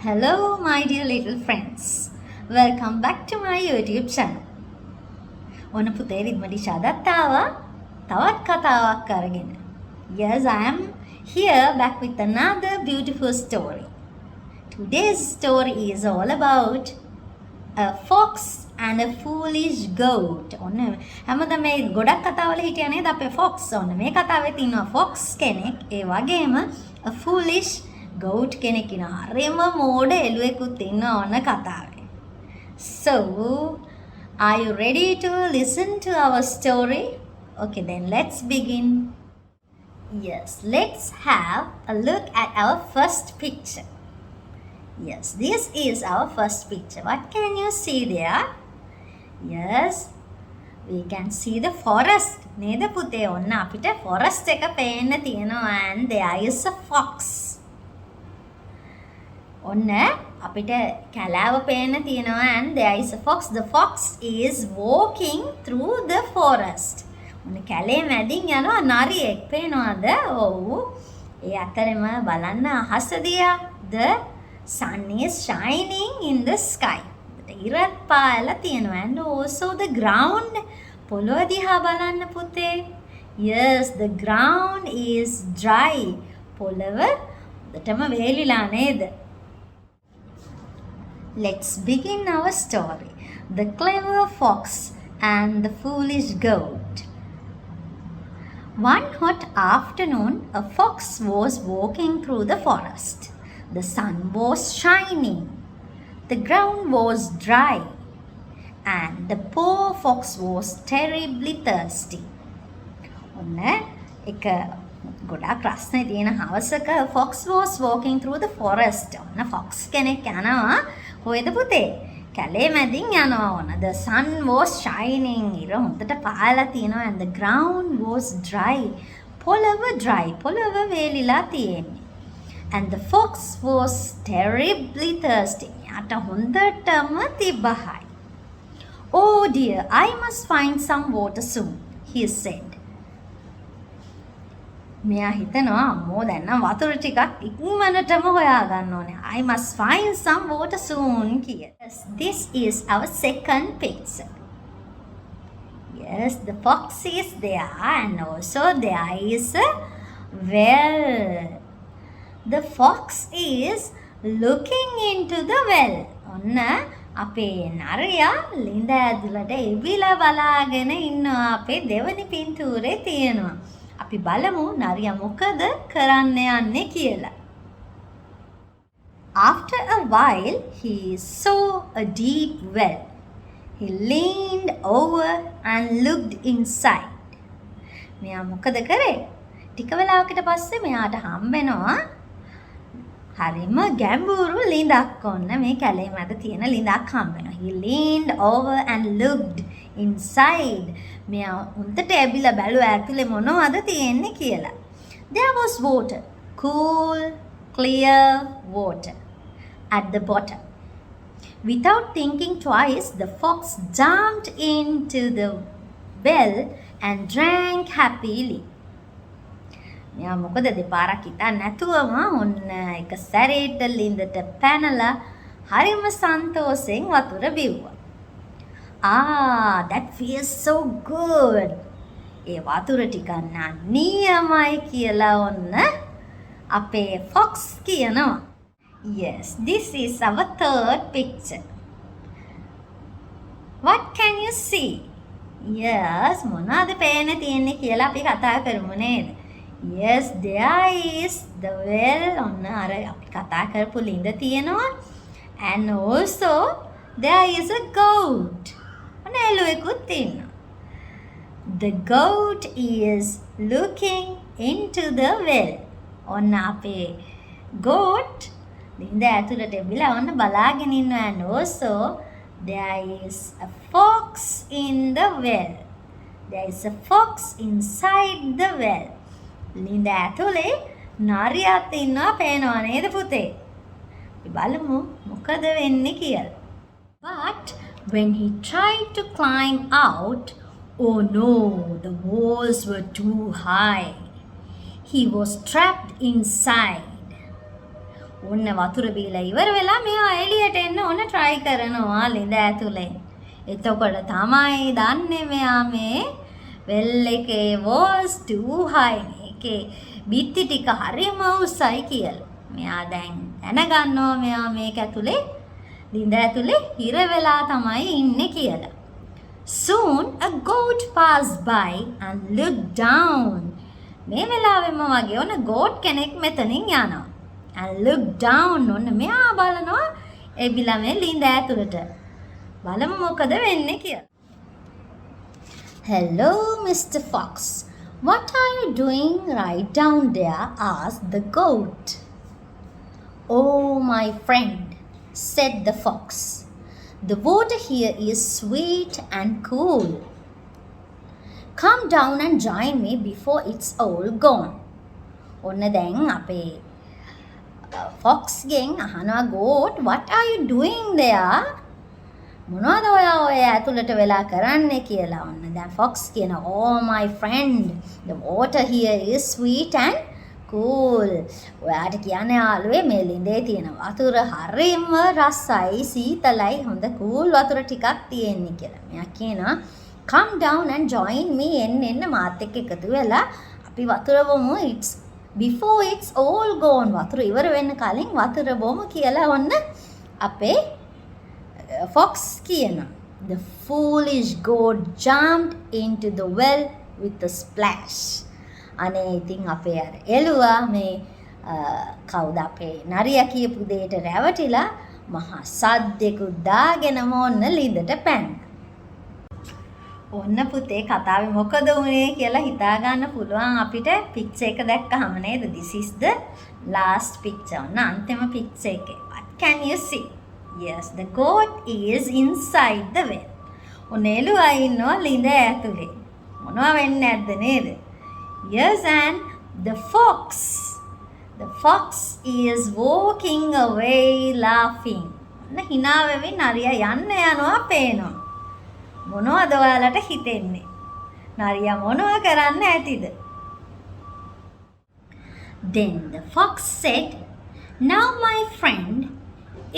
Hello, my dear little friends. Welcome back to my YouTube channel. ඔන්න පුතේ විද්මඩි ශාදත් ආවා තවත් කතාවක් අරගෙන. Yes, I am here back with another beautiful story. Today's story is all about a fox and a foolish goat. ඔන්න හැමදාම මේ ගොඩක් කතාවල හිටියා නේද අපේ fox. ඔන්න මේ කතාවේ තියෙනවා fox කෙනෙක් ඒ වගේම a foolish goat කෙනෙක් ඉන්නවා. හරිම මෝඩ එළුවෙකුත් ඉන්නවා ඔන්න කතාවේ. So, are you ready to listen to our story? Okay, then let's begin. Yes, let's have a look at our first picture. Yes, this is our first picture. What can you see there? Yes, we can see the forest. නේද පුතේ ඔන්න අපිට forest එක පේන්න තියෙනවා and there is a fox. ඔන්න අපිට කැලාව පේන්න තියෙනවා and there is a fox. The fox is walking through the forest. ඔන්න කැලේ මැදින් යනවා නරියෙක් පේනවද? ඔව්. ඒ අතරම බලන්න අහස දිහා. The sun is shining in the sky. ඉරත් පායලා තියෙනවා and also the ground. පොළොව දිහා බලන්න පුතේ. Yes, the ground is dry. පොළොව දෙටම වේලිලා නේද? Let's begin our story. The clever fox and the foolish goat. One hot afternoon, a fox was walking through the forest. The sun was shining. The ground was dry. And the poor fox was terribly thirsty. ඔන්න එක ගොඩාක් රස්නේ තියෙන හවසක fox was walking through the forest. ඔන්න fox කෙනෙක් යනවා කොහෙද පුතේ? කැලේ මැදින් යනවා ඕන. The sun was shining. ඉර හොඳට පායලා තියෙනවා and the ground was dry. පොළව dry. පොළව වේලිලා තියෙන්නේ. And the fox was terribly thirsty. යාට හොඳටම තිබහයි. Oh dear, I must find some water soon, he said. මෙයා හිතනවා අම්මෝ දැන් නම් වතුර ටිකක් ඉක්මනටම හොයා ගන්න ඕනේ. I must find some water soon කියලා. Yes, this is our second picture. Yes, the fox is there and also there is a well. The fox is looking into the well. ඔන්න අපේ නරියා ලිඳ ඇතුළට එවිලා බලාගෙන ඉන්නවා. අපේ දෙවනි පින්තූරේ තියෙනවා. අපි බලමු නරියා මොකද කරන්න යන්නේ කියලා. After a while, he saw a deep well. He leaned over and looked inside. මෙයා මොකද කරේ? ටික වෙලාවකට පස්සේ මෙයාට හම්බෙනවා හරිම ගැඹුරු ලිඳක්. ඔන්න මේ කැලේ මැද තියෙන ලිඳක් හම්බෙනවා. He leaned over and looked inside. මෙයා උන්ට ඇවිල්ලා බැලුවා ඇතුලේ මොනවද තියෙන්නේ කියලා. There was water, cool, clear water at the bottom. Without thinking twice, the fox jumped into the well and drank happily. මෙයා මොකද දෙපාරක් හිතන්නේ නැතුවම ඔන්න එක සැරේට ලිඳට පැනලා හරිම සන්තෝෂෙන් වතුර බිව්වා. That feels so good. ඒ වතුර ටික නියමයි කියලා ඔන්න අපේ fox කියනවා. Yes, this is our third picture. What can you see? Yes, මොනවද පේන්න තියෙන්නේ කියලා අපි කතා කරමු නේද? Yes, there is the well. ඔන්න අර අපි කතා කරපු ලිඳ තියෙනවා. And also there is a goat. ඔන්න එළුවෙකුත් ඉන්නවා. The goat is looking into the well. ඔන්න අපේ goat ලිඳ ඇතුළට එවිලා ඔන්න බලාගෙන ඉන්නවා. And also there is a fox in the well. There is a fox inside the well. ලිඳ ඇතුලේ නරියාත් ඉන්නවා පේනවා නේද පුතේ? අපි බලමු මොකද වෙන්නේ කියලා. But when he tried to climb out, oh no, the walls were too high. He was trapped inside. ඔන්න වතුර බීලා ඉවර වෙලා මෙයා එළියට එන්න ඕන try කරනවා ළිඳ ඇතුලේ. එතකොට තමයි දන්නේ මෙයා මේ well එකේ was too high. ඒකේ බිත්ති ටික හරිම උසයි කියලා. මෙයා දැන් දැනගන්නවා මෙයා මේක ඇතුලේ ළිඳ ඇතුලේ හිර වෙලා තමයි ඉන්නේ කියලා. Soon a goat passed by and looked down. මේ වෙලාවෙම වගේ ඔන්න goat කෙනෙක් මෙතනින් යනවා. And looked down ඔන්න මෙයා බලනවා එබිලා මේ ළිඳ ඇතුලට. බලමු මොකද වෙන්නේ කියලා. Hello Mr. Fox. What are you doing right down there? Asked the goat. Oh my friend, said the fox. The water here is sweet and cool. Come down and join me before it's all gone. ඔන්න දැන් අපේ fox ගෙන් අහනවා goat, what are you doing there? මොනවද ඔය ඇතුළට වෙලා කරන්නේ කියලා. ඔන්න දැන් fox කියනවා oh my friend, the water here is sweet and cool. ඔයාට කියන්නේ යාළුවේ මේ ළිඳේ තියෙන වතුර හරිම රසයි, සීතලයි, හොඳ cool වතුර ටිකක් තියෙන්නේ කියලා. මෙයා කියනවා come down and join me. එන්න මාත් එක්ක එකතු වෙලා අපි වතුර බොමු. it's before it's all gone. වතුර ඉවර වෙන්න කලින් වතුර බොමු කියලා ඔන්න අපේ fox කියනවා. The foolish goat jumped into the well with a splash. අනේ ඉතින් අපේ අර එළුවා මේ කවුද අපේ නරියා කියපු දෙයට රැවටිලා මහා සද්දෙකුත් දාගෙනම ඔන්න ළිඳට පැන්නා. ඔන්න පුතේ කතාවේ මොකද වුනේ කියලා හිතා ගන්න පුළුවන් අපිට පික්චර් එක දැක්කහම නේද? This is the last picture. ඔන්න අන්තිම පික්චර් එකේ. What can you see? Yes, the goat is inside the well. ඔන්න එළුවා ඉන්නවා ළිඳ ඇතුලේ. මොනවා වෙන්නේ නැද්ද නේද? Yes, and the fox is walking away laughing. ඔන්න hina වෙමින් නරියා යනවා පේනවා. මොනවද ඔයාලට හිතෙන්නේ? නරියා මොනව කරන්න ඇතිද? Then the fox said, now my friend,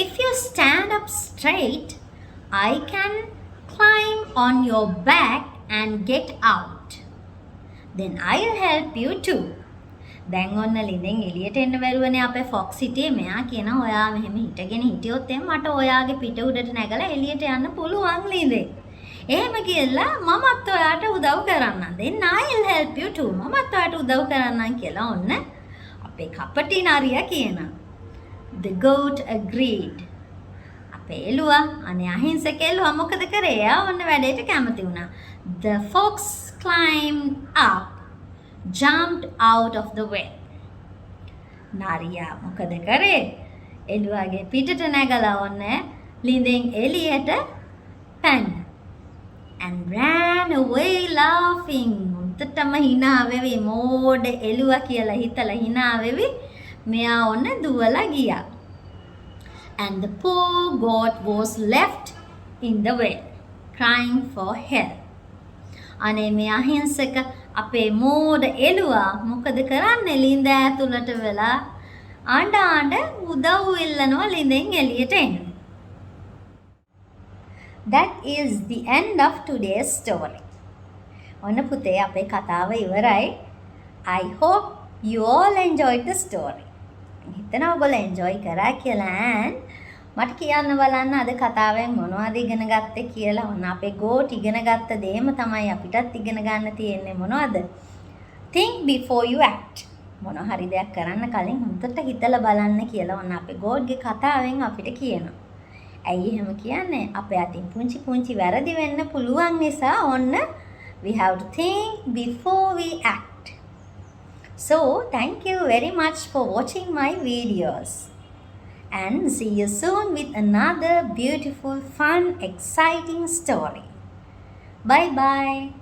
if you stand up straight, I can climb on your back and get out. Then I'll help you too. දැන් ඔන්න ළිඳෙන් එළියට එන්න බැරුවනේ අපේ fox හිටියේ. මෙයා කියනවා ඔයා මෙහෙම හිටගෙන හිටියොත් මට ඔයාගේ පිට උඩට නැගලා එළියට යන්න පුළුවන් ළිඳෙන්. එහෙම කියලා මමත් ඔයාට උදව් කරන්නම්. Then I'll help you too. මමත් ඔයාට උදව් කරන්නම් කියලා ඔන්න අපේ කපටි නරියා කියනවා. The goat agreed. අපේ එළුවා අනේ අහිංසක එළුවා මොකද කරේ? එයා ඔන්න වැඩේට කැමති වුණා. The fox climbed up, jumped out of the well. නරියා මොකද කරේ? එළුවාගේ පිටට නැගලා ඔන්න ළිඳෙන් එළියට පැන්නා. And ran away laughing. මුත්තටම hina වෙවි මෝඩ එළුවා කියලා හිතලා hina වෙවි මෙයා ඔන්න දුවලා ගියා. And the poor goat was left in the well, crying for help. අනේ මේ අහිංසක අපේ මෝඩ එළුවා මොකද කරන්නේ? ළිඳ ඇතුළට වෙලා අඬ උදව් ඉල්ලනවා ළිඳෙන් එළියට එන්න. That is the end of today's story. ඔන්න පුතේ අපේ කතාව ඉවරයි. I hope you all enjoyed the story. හිතනවා ඔයගොල්ලෝ enjoy කරා කියලා. මට කියන්න බලන්න අද කතාවෙන් මොනවද ඉගෙන ගත්තේ කියලා. ඔන්න අපේ goat ඉගෙන ගත්ත දේම තමයි අපිටත් ඉගෙන ගන්න තියෙන්නේ. මොනවද? Think before you act. මොන හරි දෙයක් කරන්න කලින් හොඳට හිතලා බලන්න කියලා ඔන්න අපේ goat ගේ කතාවෙන් අපිට කියනවා. ඇයි එහෙම කියන්නේ? අපේ අතින් පුංචි වැරදි වෙන්න පුළුවන් නිසා ඔන්න we have to think before we act. So thank you very much for watching my videos and see you soon with another beautiful, fun, exciting story. Bye bye.